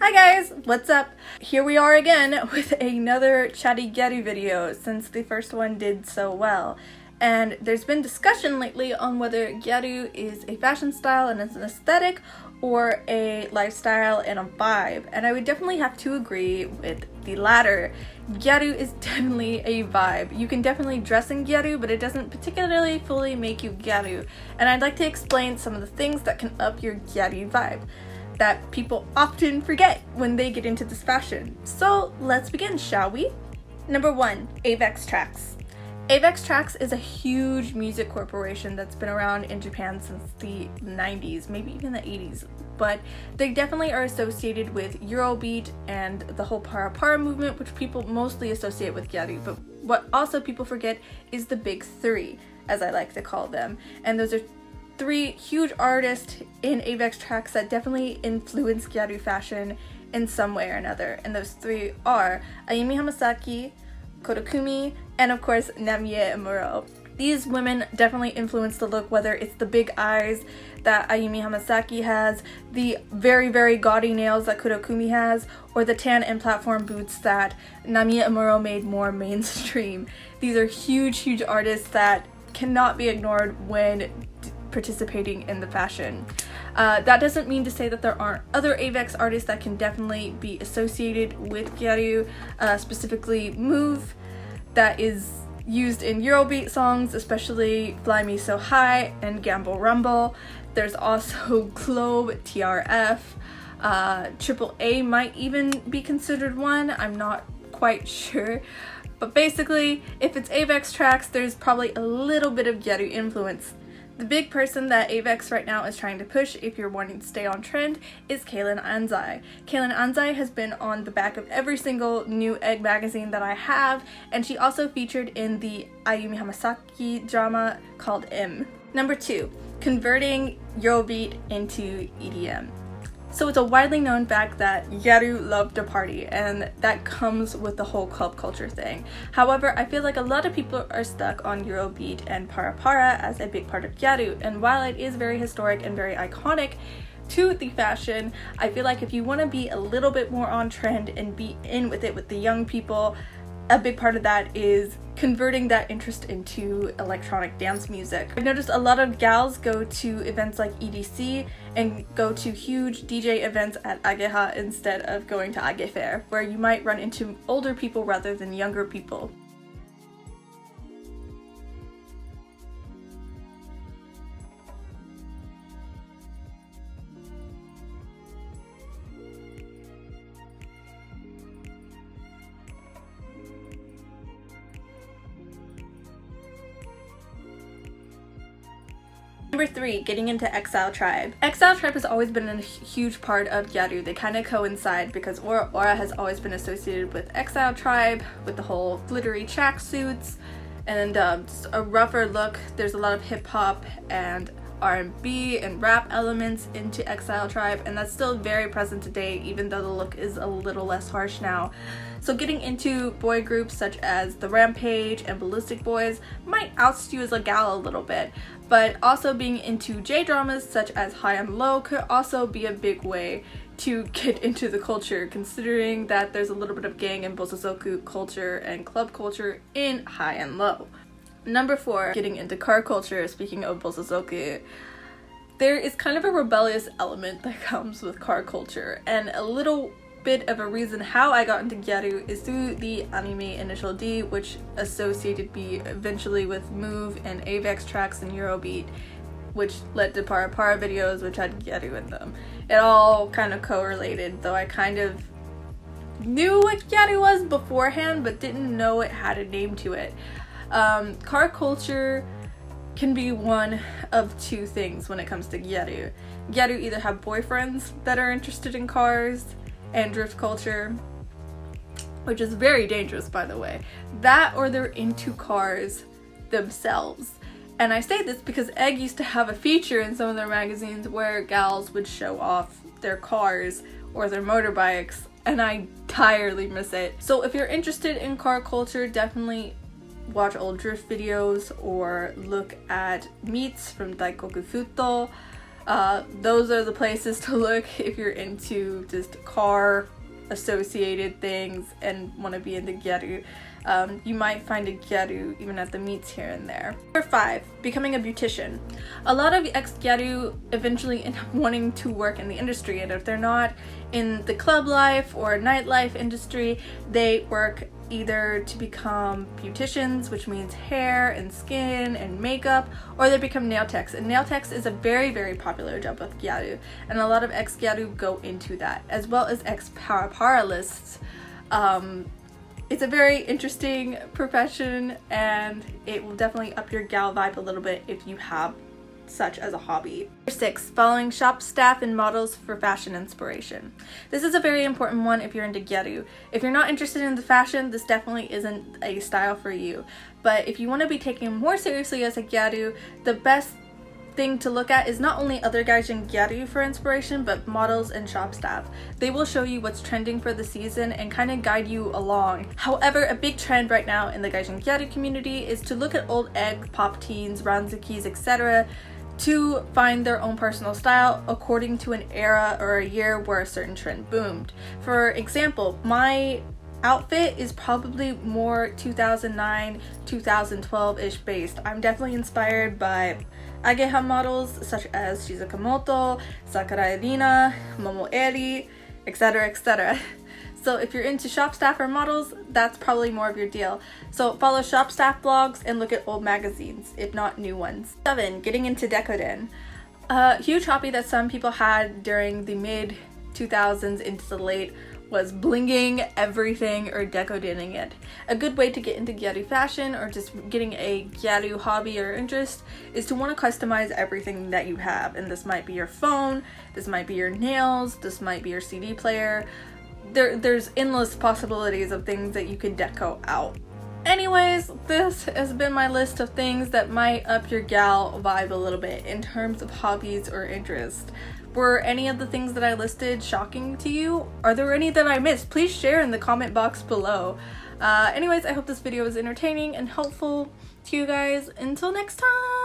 Hi guys, what's up? Here we are again with another chatty Gyaru video since the first one did so well. And there's been discussion lately on whether Gyaru is a fashion style and it's an aesthetic or a lifestyle and a vibe. And I would definitely have to agree with the latter. Gyaru is definitely a vibe. You can definitely dress in Gyaru, but it doesn't particularly fully make you Gyaru. And I'd like to explain some of the things that can up your Gyaru vibe that people often forget when they get into this fashion. So let's begin, shall we? Number 1, Avex Trax. Avex Trax is a huge music corporation that's been around in Japan since the 90s, maybe even the 80s, but they definitely are associated with Eurobeat and the whole para movement, which people mostly associate with Gyaru. But what also people forget is the big three, as I like to call them, and those are 3 huge artists in Avex Trax that definitely influence Gyaru fashion in some way or another. And those 3 are Ayumi Hamasaki, Kodokumi, and of course Namie Amuro. These women definitely influence the look, whether it's the big eyes that Ayumi Hamasaki has, the very, very gaudy nails that Kodokumi has, or the tan and platform boots that Namie Amuro made more mainstream. These are huge, huge artists that cannot be ignored when participating in the fashion. That doesn't mean to say that there aren't other Avex artists that can definitely be associated with Gyaru, specifically Move, that is used in Eurobeat songs, especially Fly Me So High and Gamble Rumble. There's also Globe, TRF, AAA might even be considered one, I'm not quite sure. But basically, if it's Avex Trax, there's probably a little bit of Gyaru influence. The big person that Avex right now is trying to push, if you're wanting to stay on trend, is Keilan Anzai. Keilan Anzai has been on the back of every single new Egg magazine that I have, and she also featured in the Ayumi Hamasaki drama called M. Number 2, converting Eurobeat into EDM. So it's a widely known fact that Gyaru love to party, and that comes with the whole club culture thing. However, I feel like a lot of people are stuck on Eurobeat and para as a big part of Gyaru, and while it is very historic and very iconic to the fashion, I feel like if you want to be a little bit more on trend and be in with it with the young people, a big part of that is converting that interest into electronic dance music. I've noticed a lot of gals go to events like EDC and go to huge DJ events at Ageha instead of going to Age Fair, where you might run into older people rather than younger people. Number 3, getting into Exile Tribe. Exile Tribe has always been a huge part of Gyaru. They kind of coincide because Aura has always been associated with Exile Tribe, with the whole glittery tracksuits and just a rougher look. There's a lot of hip-hop and R&B and rap elements into Exile Tribe, and that's still very present today, even though the look is a little less harsh now. So getting into boy groups such as the Rampage and Ballistic Boys might oust you as a gal a little bit, but also being into J-dramas such as High and Low could also be a big way to get into the culture, considering that there's a little bit of gang and bosozoku culture and club culture in High and Low. Number 4, getting into car culture. Speaking of bosozoku, there is kind of a rebellious element that comes with car culture, and a little bit of a reason how I got into Gyaru is through the anime Initial D, which associated me eventually with Move and Avex Trax and Eurobeat, which led to para videos which had Gyaru in them. It all kind of correlated, though I kind of knew what Gyaru was beforehand but didn't know it had a name to it. Car culture can be one of 2 things when it comes to Gyaru. Gyaru either have boyfriends that are interested in cars and drift culture, which is very dangerous, by the way. That, or they're into cars themselves. And I say this because Egg used to have a feature in some of their magazines where gals would show off their cars or their motorbikes, and I entirely miss it. So if you're interested in car culture, definitely watch old drift videos or look at meets from Daikoku Futo. Those are the places to look if you're into just car associated things and want to be into Gyaru. You might find a Gyaru even at the meets here and there. Number 5, becoming a beautician. A lot of ex-Gyaru eventually end up wanting to work in the industry, and if they're not in the club life or nightlife industry, they work either to become beauticians, which means hair and skin and makeup, or they become nail techs. And nail techs is a very, very popular job with Gyaru, and a lot of ex-Gyaru go into that, as well as ex-paralists. It's a very interesting profession, and it will definitely up your gal vibe a little bit if you have such as a hobby. Number 6, following shop staff and models for fashion inspiration. This is a very important one if you're into Gyaru. If you're not interested in the fashion, this definitely isn't a style for you. But if you want to be taken more seriously as a Gyaru, the best thing to look at is not only other guys in Gyaru for inspiration, but models and shop staff. They will show you what's trending for the season and kind of guide you along. However, a big trend right now in the Gaijin Gyaru community is to look at old egg, pop teens, ranzukis, etc. to find their own personal style according to an era or a year where a certain trend boomed. For example, my outfit is probably more 2009, 2012-ish based. I'm definitely inspired by Ageha models such as Shizukamoto, Sakurai Rina, Momoeri, etc, etc. So if you're into shop staff or models, that's probably more of your deal. So follow shop staff blogs and look at old magazines, if not new ones. 7, getting into decoden. A huge hobby that some people had during the mid 2000s into the late was blinging everything or decodating it. A good way to get into Gyaru fashion or just getting a Gyaru hobby or interest is to want to customize everything that you have. And this might be your phone, this might be your nails, this might be your CD player. There's endless possibilities of things that you can deco out. Anyways, this has been my list of things that might up your gal vibe a little bit in terms of hobbies or interests. Were any of the things that I listed shocking to you? Are there any that I missed? Please share in the comment box below. Anyways, I hope this video was entertaining and helpful to you guys. Until next time!